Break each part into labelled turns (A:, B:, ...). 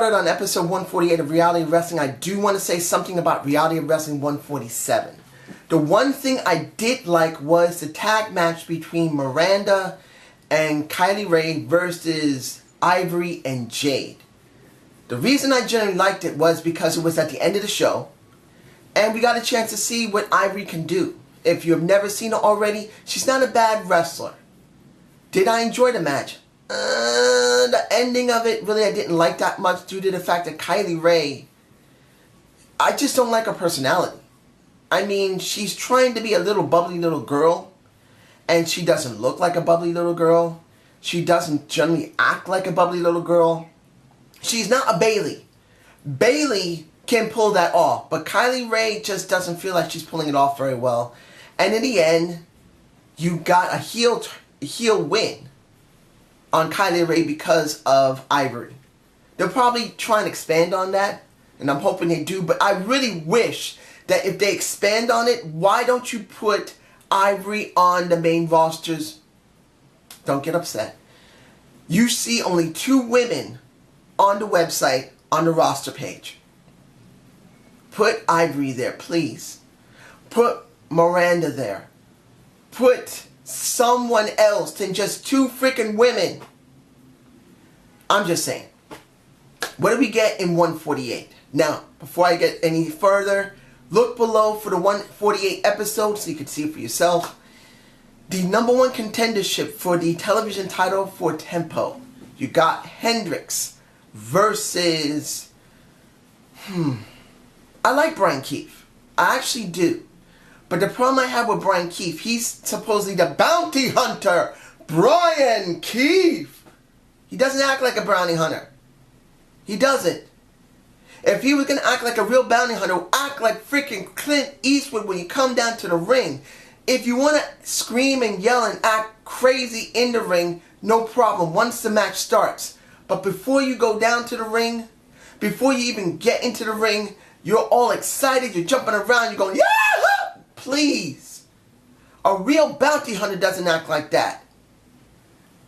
A: started on episode 148 of Reality of Wrestling, I do want to say something about Reality of Wrestling 147. The one thing I did like was the tag match between Miranda and Kylie Rae versus Ivory and Jade. The reason I generally liked it was because it was at the end of the show, and we got a chance to see what Ivory can do. If you have never seen her already, she's not a bad wrestler. Did I enjoy the match? The ending of it, really, I didn't like that much due to the fact that Kylie Rae, I just don't like her personality. I mean, she's trying to be a little bubbly little girl, and she doesn't look like a bubbly little girl. She doesn't generally act like a bubbly little girl. She's not a Bayley. Bayley can pull that off, but Kylie Rae just doesn't feel like she's pulling it off very well. And in the end, you got a heel win on Kylie Rae because of Ivory. They'll probably try and expand on that, and I'm hoping they do, but I really wish that if they expand on it, why don't you put Ivory on the main rosters? Don't get upset. You see only 2 women on the website, on the roster page. Put Ivory there, please. Put Miranda there. Put someone else than just 2 freaking women. I'm just saying. What do we get in 148? Now, before I get any further, look below for the 148 episode so you can see it for yourself. The #1 contendership for the television title for Tempo. You got Hendrix versus... I like Brian Keefe. I actually do. But the problem I have with Brian Keefe, he's supposedly the bounty hunter. Brian Keefe. He doesn't act like a bounty hunter. He doesn't. If he was going to act like a real bounty hunter, act like freaking Clint Eastwood when you come down to the ring. If you want to scream and yell and act crazy in the ring, no problem once the match starts. But before you go down to the ring, before you even get into the ring, you're all excited, you're jumping around, you're going, yeah! Please. A real bounty hunter doesn't act like that.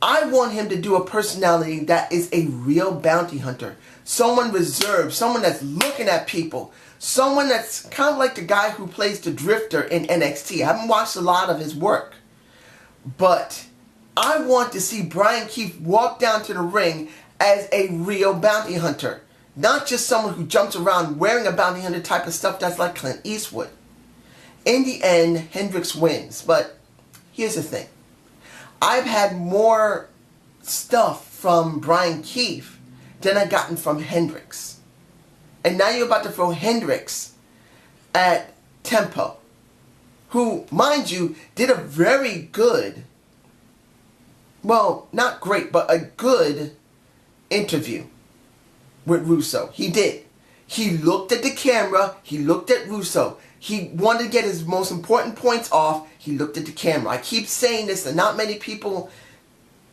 A: I want him to do a personality that is a real bounty hunter. Someone reserved, someone that's looking at people. Someone that's kind of like the guy who plays the Drifter in NXT. I haven't watched a lot of his work. But I want to see Brian Keefe walk down to the ring as a real bounty hunter. Not just someone who jumps around wearing a bounty hunter type of stuff that's like Clint Eastwood. In the end, Hendrix wins. But here's the thing. I've had more stuff from Brian Keefe than I gotten from Hendrix. And now you're about to throw Hendrix at Tempo, who, mind you, did a very good, well, not great, but a good interview with Russo. He did. He looked at the camera. He looked at Russo. He wanted to get his most important points off. He looked at the camera. I keep saying this, and not many people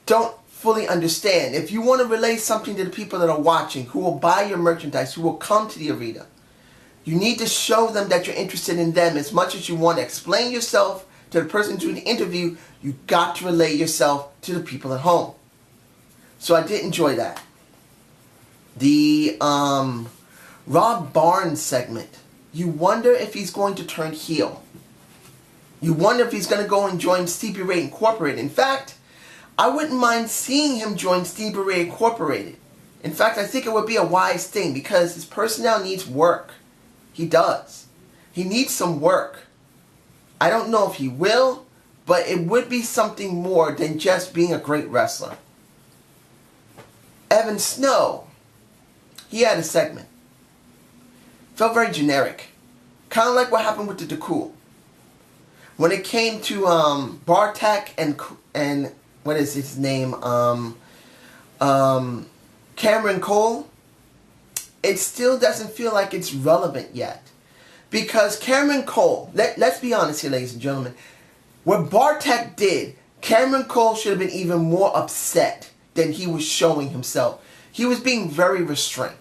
A: don't fully understand. If you want to relay something to the people that are watching, who will buy your merchandise, who will come to the arena, you need to show them that you're interested in them as much as you want to explain yourself to the person doing the interview. You got to relay yourself to the people at home. So I did enjoy that. The Rob Barnes segment. You wonder if he's going to turn heel. You wonder if he's going to go and join Stevie Ray Incorporated. In fact, I wouldn't mind seeing him join Stevie Ray Incorporated. In fact, I think it would be a wise thing because his personnel needs work. He does. He needs some work. I don't know if he will, but it would be something more than just being a great wrestler. Evan Snow. He had a segment. Felt very generic. Kind of like what happened with the Dakul. When it came to Bartek and what is his name? Cameron Cole, it still doesn't feel like it's relevant yet. Because Cameron Cole, let's be honest here, ladies and gentlemen, what Bartek did, Cameron Cole should have been even more upset than he was showing himself. He was being very restrained.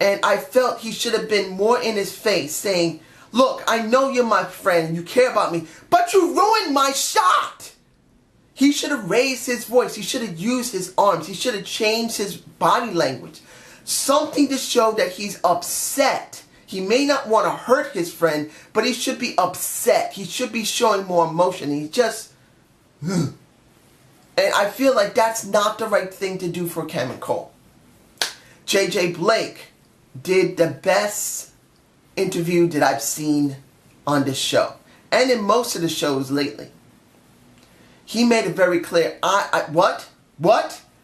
A: And I felt he should have been more in his face saying, look, I know you're my friend and you care about me, but you ruined my shot. He should have raised his voice. He should have used his arms. He should have changed his body language Something to show that he's upset. He may not want to hurt his friend, but he should be upset. He should be showing more emotion. He's just... And I feel like that's not the right thing to do for Cameron Cole. JJ Blake did the best interview that I've seen on this show. And in most of the shows lately. He made it very clear. What?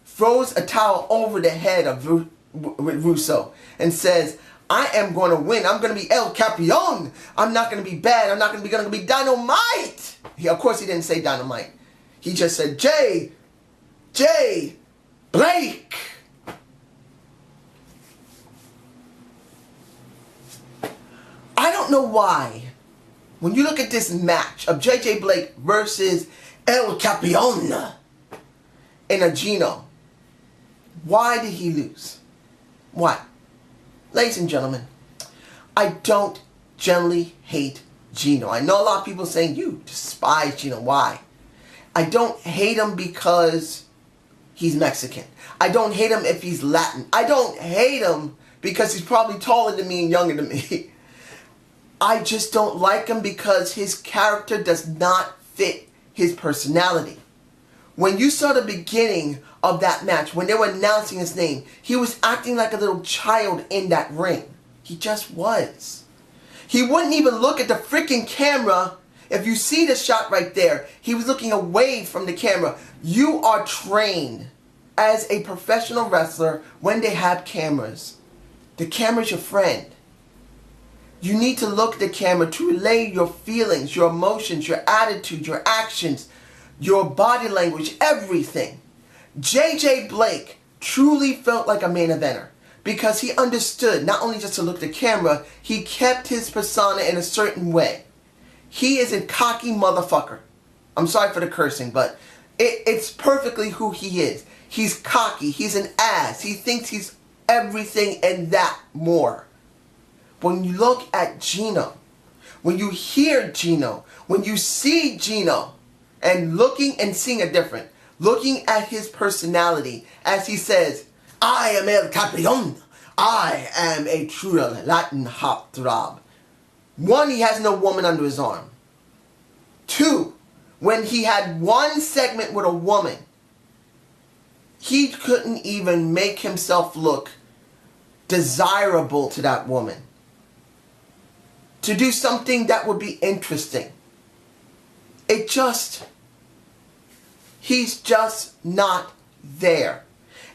A: Throws a towel over the head of Russo and says, I am going to win. I'm going to be El Campeon. I'm not going to be bad. I'm not going to be Dynamite. Of course, he didn't say Dynamite. He just said J. Blake. I don't know why. When you look at this match of JJ Blake versus El Campeon in a Geno, why did he lose? Why? Ladies and gentlemen, I don't generally hate Geno. I know a lot of people saying, you despise Geno. Why? I don't hate him because he's Mexican. I don't hate him if he's Latin. I don't hate him because he's probably taller than me and younger than me. I just don't like him because his character does not fit his personality. When you saw the beginning of that match, when they were announcing his name, he was acting like a little child in that ring. He just was. He wouldn't even look at the freaking camera. If you see the shot right there, he was looking away from the camera. You are trained as a professional wrestler when they have cameras. The camera's your friend. You need to look at the camera to relay your feelings, your emotions, your attitude, your actions, your body language, everything. JJ Blake truly felt like a main eventer because he understood not only just to look at the camera, he kept his persona in a certain way. He is a cocky motherfucker. I'm sorry for the cursing, but it's perfectly who he is. He's cocky. He's an ass. He thinks he's everything and that more. When you look at Geno, when you hear Geno, when you see Geno, and looking and seeing a different, looking at his personality as he says, I am El Campeon. I am a true Latin heartthrob. One, he has no woman under his arm. Two, when he had one segment with a woman, he couldn't even make himself look desirable to that woman. To do something that would be interesting. He's just not there.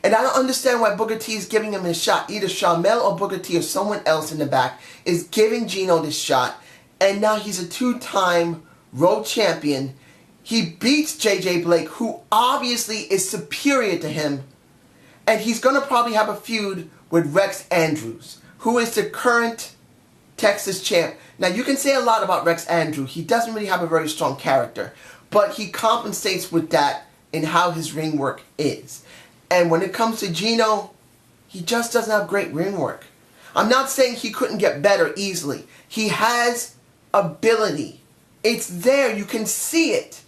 A: And I don't understand why Booker T is giving him his shot. Either Shamel or Booker T or someone else in the back is giving Geno this shot. And now he's a two-time world champion. He beats JJ Blake, who obviously is superior to him. And he's going to probably have a feud with Rex Andrews, who is the current Texas champ. Now, you can say a lot about Rex Andrews. He doesn't really have a very strong character. But he compensates with that in how his ring work is. And when it comes to Geno, he just doesn't have great ring work. I'm not saying he couldn't get better easily. He has ability. It's there. You can see it.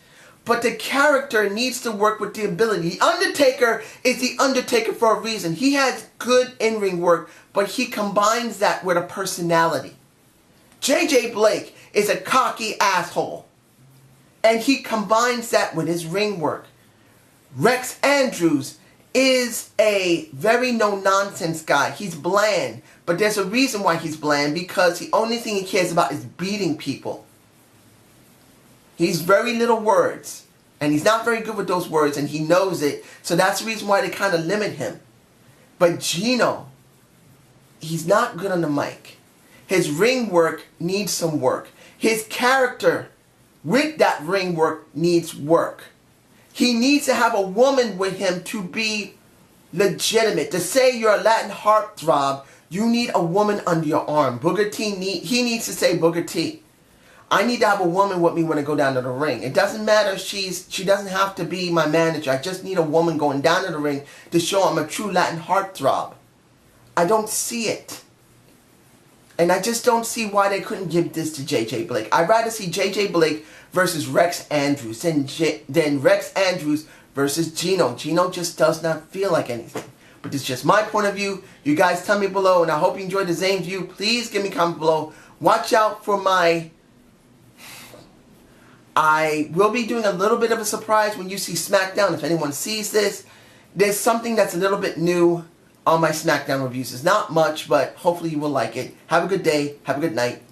A: But the character needs to work with the ability. The Undertaker is the Undertaker for a reason. He has good in-ring work, but he combines that with a personality. JJ Blake is a cocky asshole. And he combines that with his ring work. Rex Andrews is a very no-nonsense guy. He's bland. But there's a reason why he's bland, because the only thing he cares about is beating people. He's very little words. And he's not very good with those words, and he knows it. So that's the reason why they kind of limit him. But Geno, he's not good on the mic. His ring work needs some work. His character with that ring work needs work. He needs to have a woman with him to be legitimate. To say you're a Latin heartthrob, you need a woman under your arm. Booker T, he needs to say, Booker T, I need to have a woman with me when I go down to the ring. It doesn't matter if she doesn't have to be my manager. I just need a woman going down to the ring to show I'm a true Latin heartthrob. I don't see it. And I just don't see why they couldn't give this to JJ Blake. I'd rather see JJ Blake versus Rex Andrews than Rex Andrews versus Geno. Geno just does not feel like anything. but this is just my point of view. You guys tell me below, and I hope you enjoyed the Zane view. Please give me a comment below. Watch out for my... I will be doing a little bit of a surprise when you see SmackDown. If anyone sees this, there's something that's a little bit new on my SmackDown reviews. It's not much, but hopefully you will like it. Have a good day. Have a good night.